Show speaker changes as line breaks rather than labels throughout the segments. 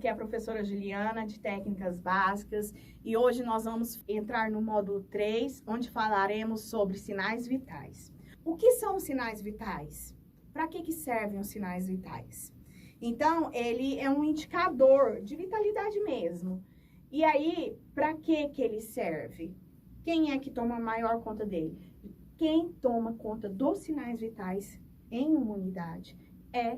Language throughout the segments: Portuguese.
aqui é a professora Juliana, de Técnicas Básicas, e hoje nós vamos entrar no módulo 3, onde falaremos sobre sinais vitais. O que são os sinais vitais? Para que servem os sinais vitais? Então, ele é um indicador de vitalidade mesmo. E aí, para que ele serve? Quem é que toma maior conta dele? Quem toma conta dos sinais vitais em uma unidade é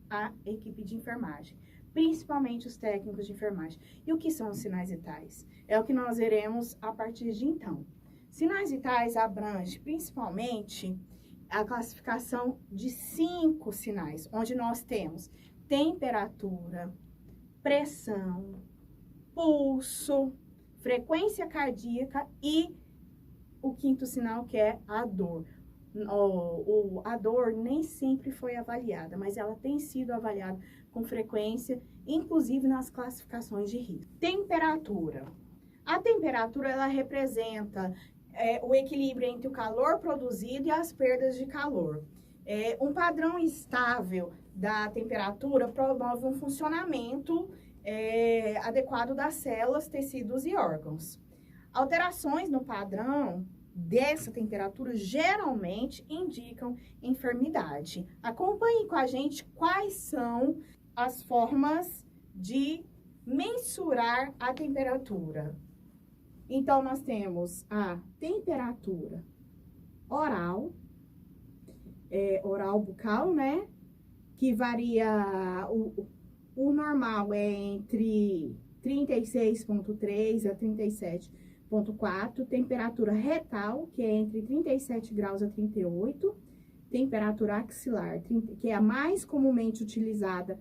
a equipe de enfermagem, principalmente os técnicos de enfermagem. E o que são os sinais vitais? É o que nós veremos a partir de então. Sinais vitais abrange principalmente a classificação de 5 sinais, onde nós temos temperatura, pressão, pulso, frequência cardíaca e o 5º sinal, que é a dor. A dor nem sempre foi avaliada, mas ela tem sido avaliada com frequência, inclusive nas classificações de risco. Temperatura. A temperatura, ela representa o equilíbrio entre o calor produzido e as perdas de calor. Um padrão estável da temperatura promove um funcionamento adequado das células, tecidos e órgãos. Alterações no padrão dessa temperatura geralmente indicam enfermidade. Acompanhe com a gente quais são as formas de mensurar a temperatura. Então, nós temos a temperatura oral, oral bucal, né? Que varia, o normal é entre 36,3 a 37,4, temperatura retal, que é entre 37 graus a 38, temperatura axilar, que é a mais comumente utilizada,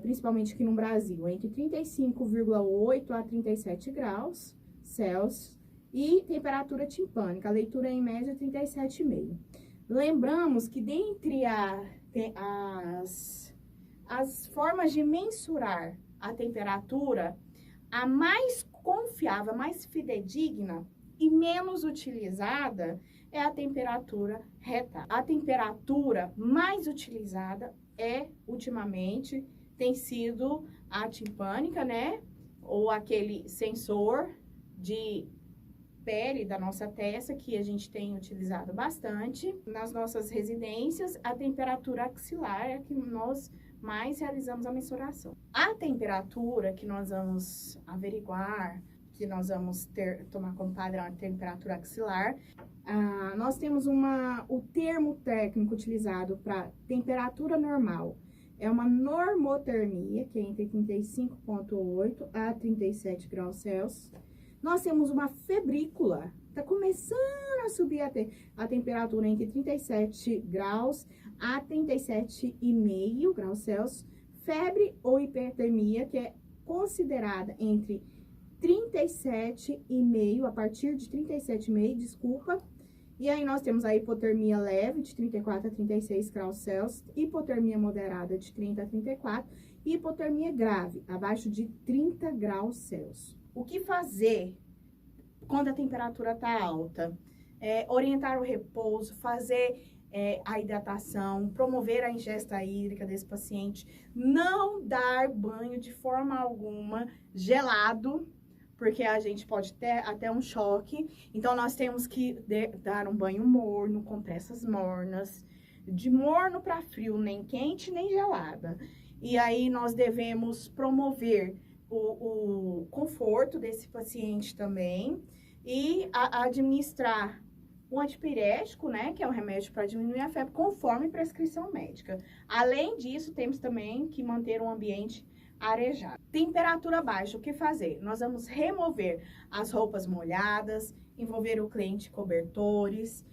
principalmente aqui no Brasil, entre 35,8 a 37 graus Celsius, e temperatura timpânica, a leitura em média 37,5. Lembramos que dentre as formas de mensurar a temperatura, a mais confiável, mais fidedigna e menos utilizada é a temperatura retal. A temperatura mais utilizada ultimamente, tem sido a timpânica, né? Ou aquele sensor de pele da nossa testa, que a gente tem utilizado bastante. Nas nossas residências, a temperatura axilar é a que nós mais realizamos a mensuração. A temperatura que nós vamos averiguar, que nós vamos tomar como padrão a temperatura axilar, nós temos o termo técnico utilizado para temperatura normal. É uma normotermia, que é entre 35,8 a 37 graus Celsius. Nós temos uma febrícula, está começando a subir a temperatura entre 37 graus a 37,5 graus Celsius. Febre ou hipertermia, que é considerada entre 37,5, a partir de 37,5, desculpa. E aí nós temos a hipotermia leve, de 34 a 36 graus Celsius, hipotermia moderada, de 30 a 34, e hipotermia grave, abaixo de 30 graus Celsius. O que fazer quando a temperatura está alta? Orientar o repouso, fazer a hidratação, promover a ingesta hídrica desse paciente, não dar banho de forma alguma gelado, porque a gente pode ter até um choque. Então, nós temos que dar um banho morno, compressas mornas, de morno para frio, nem quente nem gelada. E aí, nós devemos promover o conforto desse paciente também e administrar um antipirético, né, que é um remédio para diminuir a febre, conforme prescrição médica. Além disso, temos também que manter um ambiente arejado. Temperatura baixa, o que fazer? Nós vamos remover as roupas molhadas, envolver o cliente em cobertores,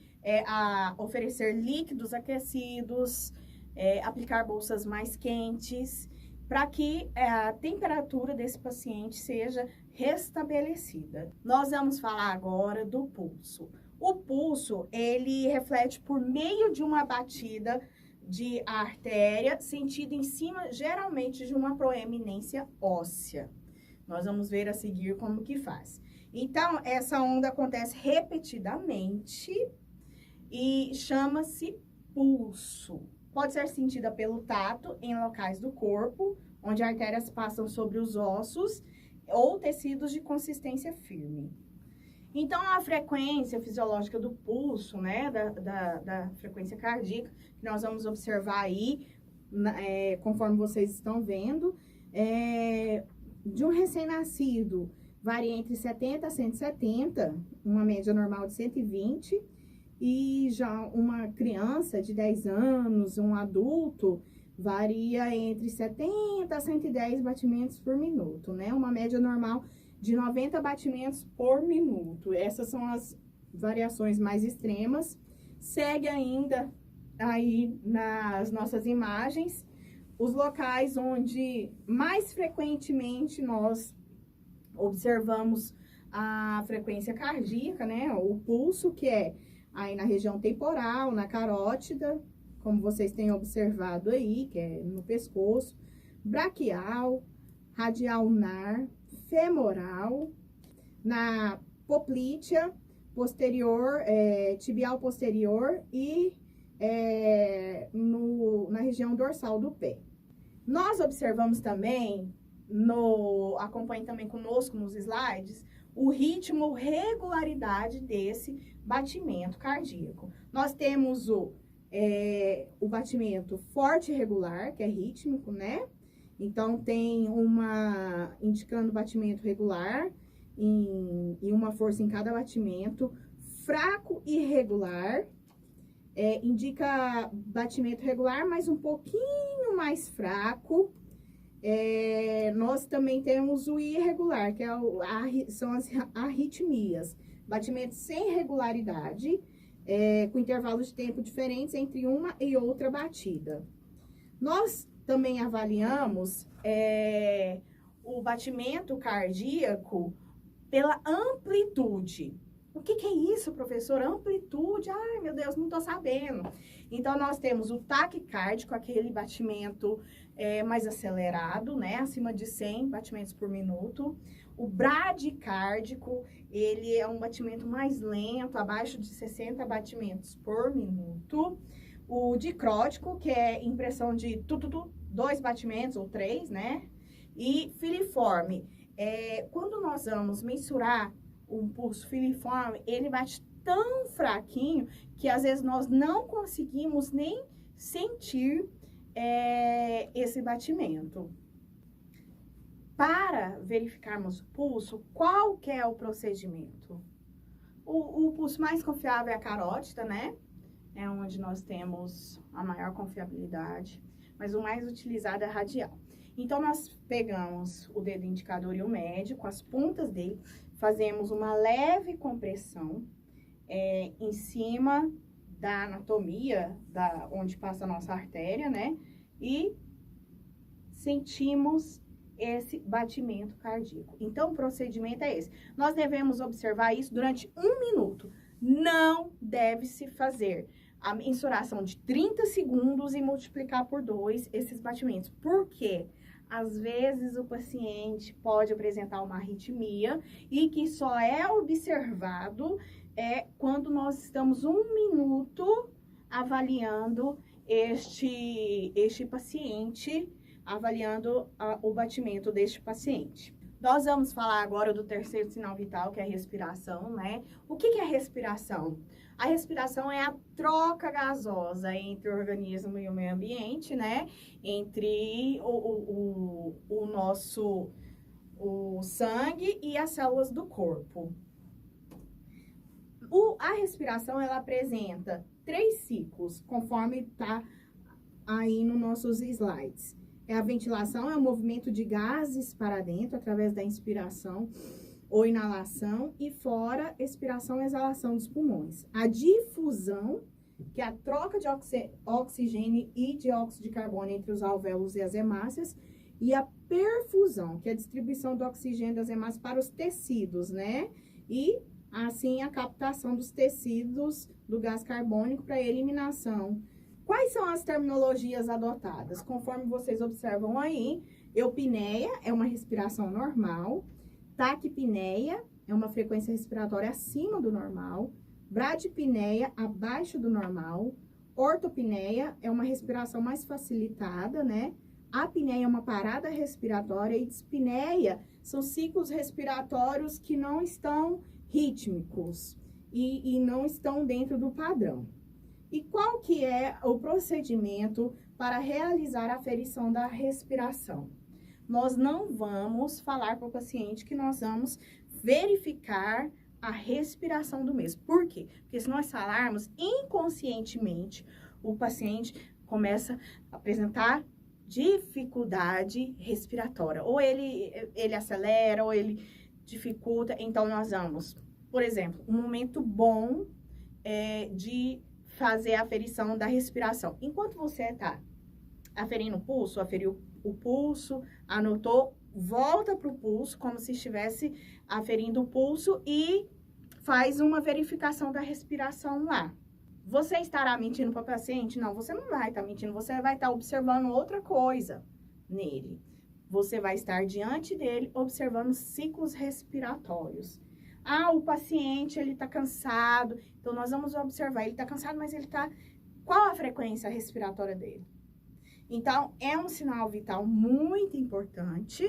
oferecer líquidos aquecidos, aplicar bolsas mais quentes, para que a temperatura desse paciente seja restabelecida. Nós vamos falar agora do pulso. O pulso, ele reflete por meio de uma batida de artéria, sentido em cima, geralmente, de uma proeminência óssea. Nós vamos ver a seguir como que faz. Então, essa onda acontece repetidamente e chama-se pulso. Pode ser sentida pelo tato em locais do corpo, onde as artérias passam sobre os ossos ou tecidos de consistência firme. Então, a frequência fisiológica do pulso, né, da frequência cardíaca, que nós vamos observar aí, conforme vocês estão vendo, de um recém-nascido, varia entre 70 a 170, uma média normal de 120, e já uma criança de 10 anos, um adulto, varia entre 70 a 110 batimentos por minuto, né? Uma média normal de 90 batimentos por minuto. Essas são as variações mais extremas. Segue ainda aí nas nossas imagens os locais onde mais frequentemente nós observamos a frequência cardíaca, né? O pulso, que é aí na região temporal, na carótida, como vocês têm observado aí, que é no pescoço, braquial, radial ulnar, femoral, na poplítea posterior, tibial posterior e na região dorsal do pé. Nós observamos também, acompanhe também conosco nos slides, o ritmo, regularidade desse batimento cardíaco. Nós temos o batimento forte e regular, que é rítmico, né? Então, tem indicando batimento regular e uma força em cada batimento. Fraco e irregular, indica batimento regular, mas um pouquinho mais fraco. Nós também temos o irregular, que são as arritmias. Batimento sem regularidade, com intervalos de tempo diferentes entre uma e outra batida. Nós também avaliamos o batimento cardíaco pela amplitude. O que é isso, professor? Amplitude? Ai, meu Deus, não tô sabendo. Então, nós temos o taquicárdico, aquele batimento mais acelerado, né? Acima de 100 batimentos por minuto. O bradicárdico, ele é um batimento mais lento, abaixo de 60 batimentos por minuto. O dicrótico, que é impressão de 2 batimentos ou 3, né? E filiforme, quando nós vamos mensurar um pulso filiforme, ele bate tão fraquinho que às vezes nós não conseguimos nem sentir esse batimento. Para verificarmos o pulso, qual que é o procedimento? O pulso mais confiável é a carótida, né? É onde nós temos a maior confiabilidade, mas o mais utilizado é a radial. Então, nós pegamos o dedo indicador e o médio, com as pontas dele, fazemos uma leve compressão em cima da anatomia, onde passa a nossa artéria, né? E sentimos esse batimento cardíaco. Então, o procedimento é esse. Nós devemos observar isso durante 1 minuto. Não deve-se fazer a mensuração de 30 segundos e multiplicar por 2 esses batimentos. Por quê? Às vezes, o paciente pode apresentar uma arritmia e que só é observado quando nós estamos 1 minuto avaliando este paciente, avaliando o batimento deste paciente. Nós vamos falar agora do terceiro sinal vital, que é a respiração, né? O que é a respiração? A respiração é a troca gasosa entre o organismo e o meio ambiente, né? Entre o sangue e as células do corpo. A respiração, ela apresenta 3 ciclos, conforme está aí nos nossos slides. A ventilação, é o movimento de gases para dentro, através da inspiração ou inalação, e fora, expiração e exalação dos pulmões. A difusão, que é a troca de oxigênio e dióxido de carbono entre os alvéolos e as hemácias, e a perfusão, que é a distribuição do oxigênio das hemácias para os tecidos, né? E, assim, a captação dos tecidos do gás carbônico para eliminação. Quais são as terminologias adotadas? Conforme vocês observam aí, eupneia é uma respiração normal, taquipneia é uma frequência respiratória acima do normal, bradipneia abaixo do normal, ortopneia é uma respiração mais facilitada, né? Apneia é uma parada respiratória e dispneia são ciclos respiratórios que não estão rítmicos e não estão dentro do padrão. E qual que é o procedimento para realizar a aferição da respiração? Nós não vamos falar para o paciente que nós vamos verificar a respiração do mesmo. Por quê? Porque se nós falarmos inconscientemente, o paciente começa a apresentar dificuldade respiratória. Ou ele acelera, ou ele dificulta. Então, nós vamos, por exemplo, um momento bom de fazer a aferição da respiração. Enquanto você está aferindo o pulso, aferiu o pulso, anotou, volta para o pulso, como se estivesse aferindo o pulso e faz uma verificação da respiração lá. Você estará mentindo para o paciente? Não, você não vai estar mentindo, você vai estar observando outra coisa nele. Você vai estar diante dele observando ciclos respiratórios. Ah, o paciente, ele está cansado, então nós vamos observar, ele está cansado, mas ele está... Qual a frequência respiratória dele? Então, é um sinal vital muito importante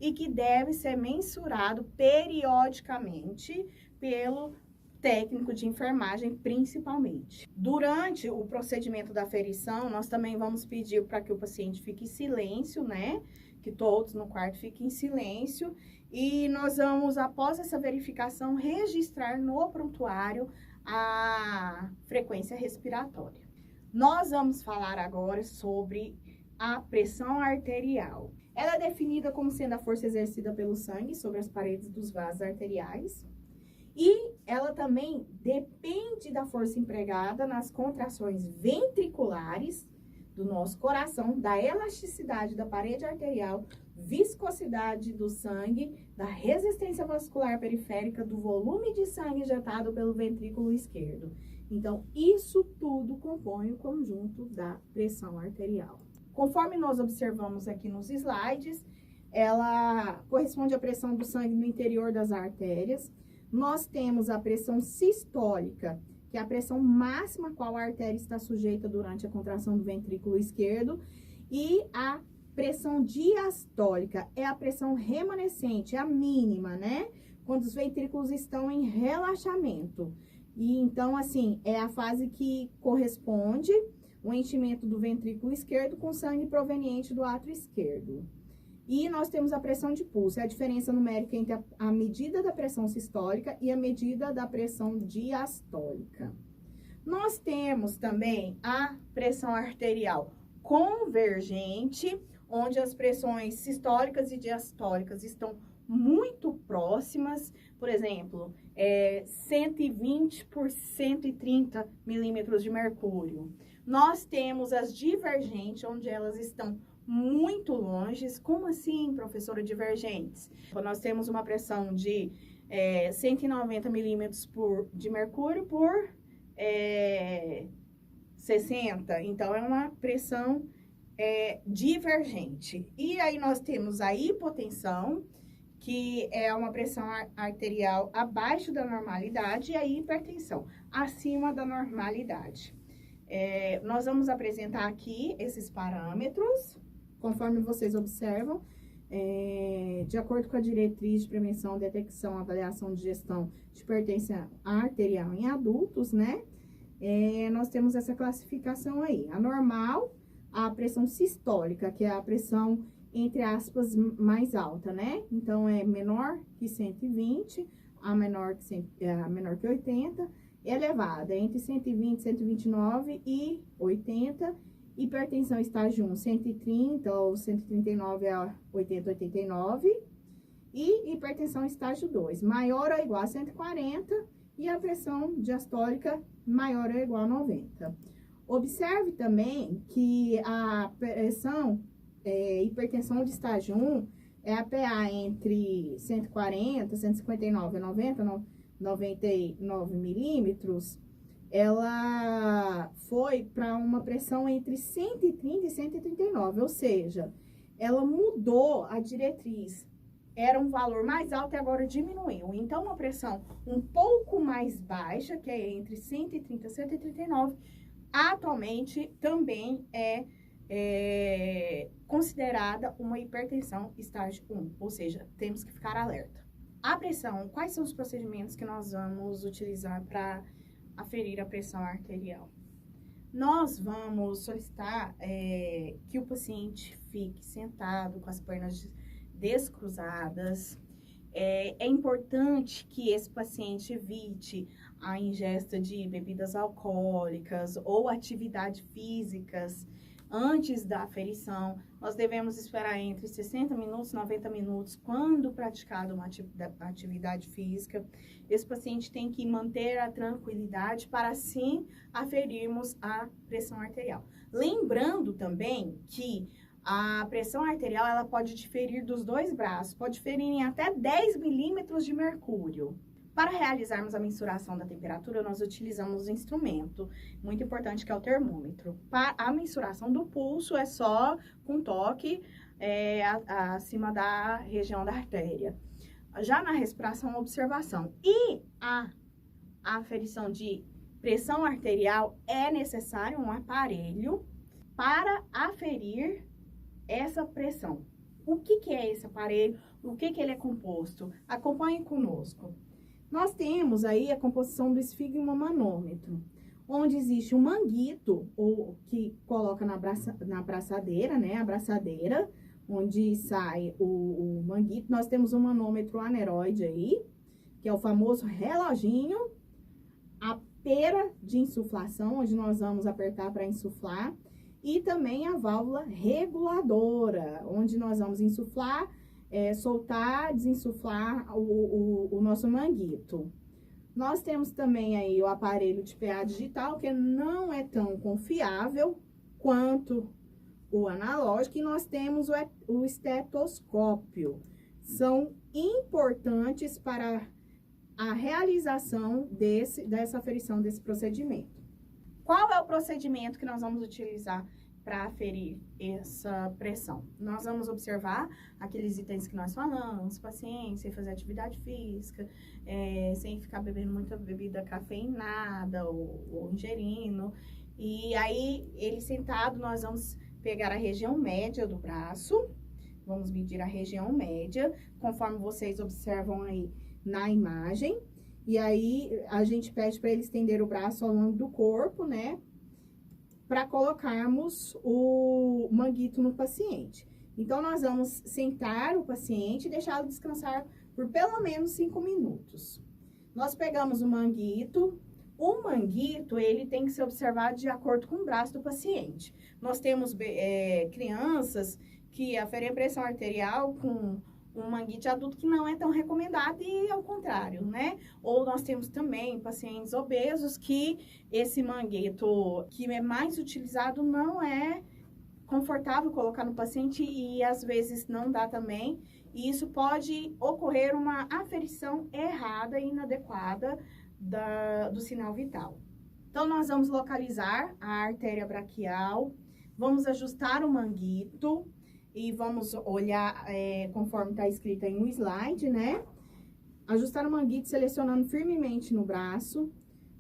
e que deve ser mensurado periodicamente pelo técnico de enfermagem, principalmente. Durante o procedimento da aferição, nós também vamos pedir para que o paciente fique em silêncio, né? Que todos no quarto fiquem em silêncio. E nós vamos, após essa verificação, registrar no prontuário a frequência respiratória. Nós vamos falar agora sobre a pressão arterial. Ela é definida como sendo a força exercida pelo sangue sobre as paredes dos vasos arteriais. E ela também depende da força empregada nas contrações ventriculares do nosso coração, da elasticidade da parede arterial, viscosidade do sangue, da resistência vascular periférica, do volume de sangue injetado pelo ventrículo esquerdo. Então, isso tudo compõe o conjunto da pressão arterial. Conforme nós observamos aqui nos slides, ela corresponde à pressão do sangue no interior das artérias. Nós temos a pressão sistólica, que é a pressão máxima a qual a artéria está sujeita durante a contração do ventrículo esquerdo, e a pressão diastólica é a pressão remanescente, a mínima, né? Quando os ventrículos estão em relaxamento. E então, assim, é a fase que corresponde o enchimento do ventrículo esquerdo com sangue proveniente do átrio esquerdo. E nós temos a pressão de pulso, é a diferença numérica entre a medida da pressão sistólica e a medida da pressão diastólica. Nós temos também a pressão arterial convergente, onde as pressões sistólicas e diastólicas estão muito próximas, por exemplo, 120 por 130 milímetros de mercúrio. Nós temos as divergentes, onde elas estão muito longe. Como assim, professora, divergentes? Nós temos uma pressão de 190 milímetros de mercúrio por 60, então é uma pressão divergente. E aí nós temos a hipotensão, que é uma pressão arterial abaixo da normalidade, e a hipertensão, acima da normalidade. Nós vamos apresentar aqui esses parâmetros, conforme vocês observam, de acordo com a diretriz de prevenção, detecção, avaliação de gestão de hipertensão arterial em adultos, né? Nós temos essa classificação aí. A normal, a pressão sistólica, que é a pressão, entre aspas, mais alta, né? Então, é menor que 120, a menor que 80, elevada, entre 120, 129 e 80, hipertensão estágio 1, 130 ou 139 a 80, 89, e hipertensão estágio 2, maior ou igual a 140, e a pressão diastólica maior ou igual a 90. Observe também que a pressão hipertensão de estágio 1 é a PA entre 140, 159 a 90, 99 milímetros, ela foi para uma pressão entre 130 e 139, ou seja, ela mudou a diretriz. Era um valor mais alto e agora diminuiu. Então, uma pressão um pouco mais baixa, que é entre 130 e 139, atualmente também é considerada uma hipertensão estágio 1, ou seja, temos que ficar alerta. A pressão, quais são os procedimentos que nós vamos utilizar para aferir a pressão arterial? Nós vamos solicitar que o paciente fique sentado com as pernas descruzadas. É importante que esse paciente evite a ingesta de bebidas alcoólicas ou atividades físicas antes da aferição. Nós devemos esperar entre 60 minutos e 90 minutos quando praticada uma atividade física. Esse paciente tem que manter a tranquilidade para assim aferirmos a pressão arterial. Lembrando também que a pressão arterial ela pode diferir dos dois braços, pode diferir em até 10 milímetros de mercúrio. Para realizarmos a mensuração da temperatura, nós utilizamos um instrumento muito importante que é o termômetro. Para a mensuração do pulso é só com toque acima da região da artéria. Já na respiração, observação. E a aferição de pressão arterial é necessário um aparelho para aferir essa pressão. O que é esse aparelho? O que ele é composto? Acompanhe conosco. Nós temos aí a composição do esfigmomanômetro, onde existe um manguito, ou que coloca na braçadeira, né? A braçadeira, onde sai o manguito. Nós temos um manômetro aneroide aí, que é o famoso reloginho, a pera de insuflação, onde nós vamos apertar para insuflar, e também a válvula reguladora, onde nós vamos insuflar, soltar, desinsuflar o nosso manguito. Nós temos também aí o aparelho de PA digital, que não é tão confiável quanto o analógico, e nós temos o estetoscópio. São importantes para a realização dessa aferição desse procedimento. Qual é o procedimento que nós vamos utilizar para aferir essa pressão? Nós vamos observar aqueles itens que nós falamos, paciente sem fazer atividade física, sem ficar bebendo muita bebida cafeinada ou ingerindo. E aí, ele sentado, nós vamos pegar a região média do braço, vamos medir a região média, conforme vocês observam aí na imagem. E aí, a gente pede para ele estender o braço ao longo do corpo, né? Para colocarmos o manguito no paciente. Então, nós vamos sentar o paciente e deixá-lo descansar por pelo menos 5 minutos. Nós pegamos o manguito. O manguito, ele tem que ser observado de acordo com o braço do paciente. Nós temos crianças que aferem a pressão arterial com um manguito adulto que não é tão recomendado e ao contrário, né? Ou nós temos também pacientes obesos que esse manguito que é mais utilizado não é confortável colocar no paciente e às vezes não dá também. E isso pode ocorrer uma aferição errada e inadequada do sinal vital. Então, nós vamos localizar a artéria braquial, vamos ajustar o manguito, e vamos olhar conforme está escrito aí no slide, né? Ajustar o manguito selecionando firmemente no braço,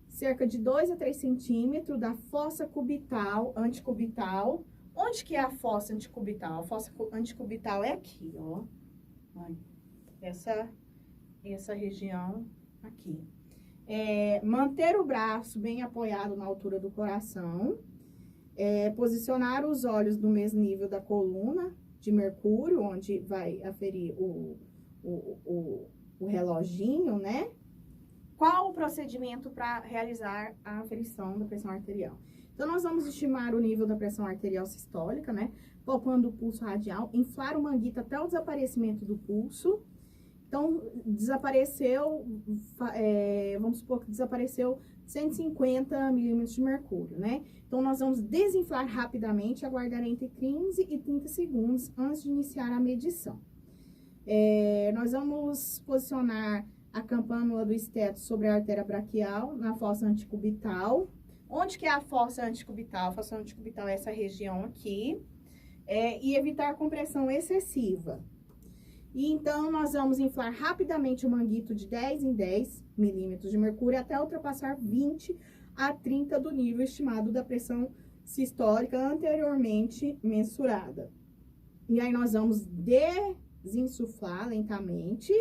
cerca de 2 a 3 centímetros da fossa cubital, anticubital. Onde que é a fossa anticubital? A fossa anticubital é aqui, ó. Essa região aqui. Manter o braço bem apoiado na altura do coração. Posicionar os olhos no mesmo nível da coluna de mercúrio, onde vai aferir o reloginho, né? Qual o procedimento para realizar a aferição da pressão arterial? Então, nós vamos estimar o nível da pressão arterial sistólica, né? Palpando o pulso radial, inflar o manguito até o desaparecimento do pulso. Então, desapareceu, vamos supor que desapareceu 150 milímetros de mercúrio, né? Então, nós vamos desinflar rapidamente e aguardar entre 15 e 30 segundos antes de iniciar a medição. Nós vamos posicionar a campânula do esteto sobre a artéria braquial na fossa anticubital. Onde que é a fossa anticubital? A fossa anticubital é essa região aqui. E evitar compressão excessiva. E então, nós vamos inflar rapidamente o manguito de 10 em 10 milímetros de mercúrio até ultrapassar 20 a 30 do nível estimado da pressão sistólica anteriormente mensurada. E aí nós vamos desinsuflar lentamente,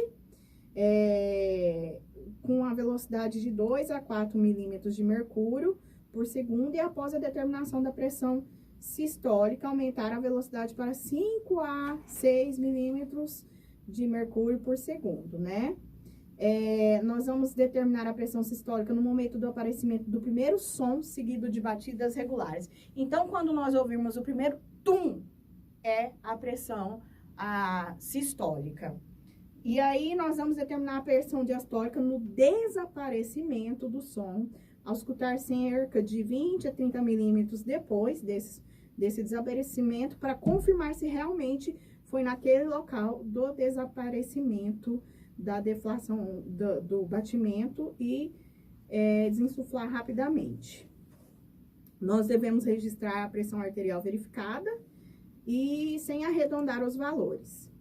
com a velocidade de 2 a 4 milímetros de mercúrio por segundo, e após a determinação da pressão sistólica, aumentar a velocidade para 5 a 6 milímetros de mercúrio por segundo, né? Nós vamos determinar a pressão sistólica no momento do aparecimento do primeiro som, seguido de batidas regulares. Então, quando nós ouvirmos o primeiro tum, é a pressão sistólica. E aí, nós vamos determinar a pressão diastólica no desaparecimento do som, ao escutar cerca de 20 a 30 milímetros depois desse desaparecimento, para confirmar se realmente foi naquele local do desaparecimento da deflação do batimento e desinsuflar rapidamente. Nós devemos registrar a pressão arterial verificada e sem arredondar os valores.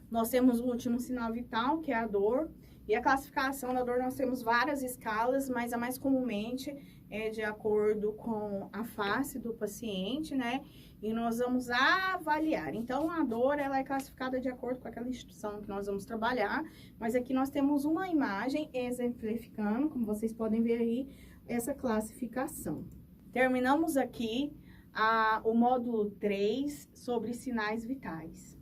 Nós temos o último sinal vital, que é a dor. E a classificação da dor, nós temos várias escalas, mas a mais comumente é de acordo com a face do paciente, né? E nós vamos avaliar. Então, a dor, ela é classificada de acordo com aquela instituição que nós vamos trabalhar. Mas aqui nós temos uma imagem exemplificando, como vocês podem ver aí, essa classificação. Terminamos aqui o módulo 3 sobre sinais vitais.